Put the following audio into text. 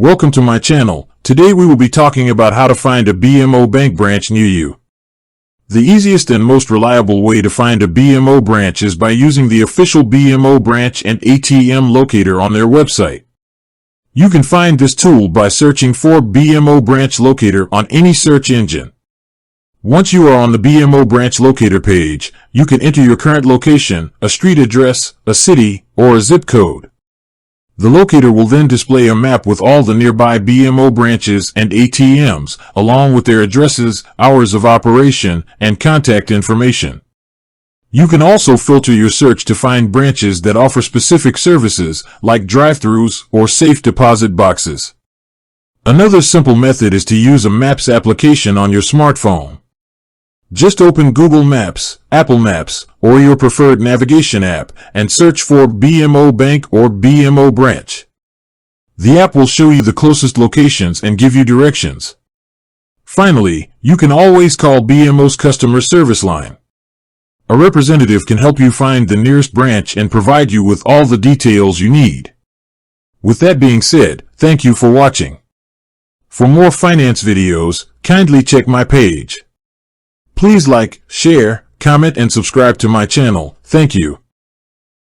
Welcome to my channel. Today we will be talking about how to find a BMO Bank branch near you. The easiest and most reliable way to find a BMO branch is by using the official BMO branch and ATM locator on their website. You can find this tool by searching for BMO branch locator on any search engine. Once you are on the BMO branch locator page, you can enter your current location, a street address, a city, or a zip code. The locator will then display a map with all the nearby BMO branches and ATMs, along with their addresses, hours of operation, and contact information. You can also filter your search to find branches that offer specific services, like drive-thrus or safe deposit boxes. Another simple method is to use a Maps application on your smartphone. Just open Google Maps, Apple Maps, or your preferred navigation app and search for BMO Bank or BMO branch. The app will show you the closest locations and give you directions. Finally, you can always call BMO's customer service line. A representative can help you find the nearest branch and provide you with all the details you need. With that being said, thank you for watching. For more finance videos, kindly check my page. Please like, share, comment, and subscribe to my channel. Thank you.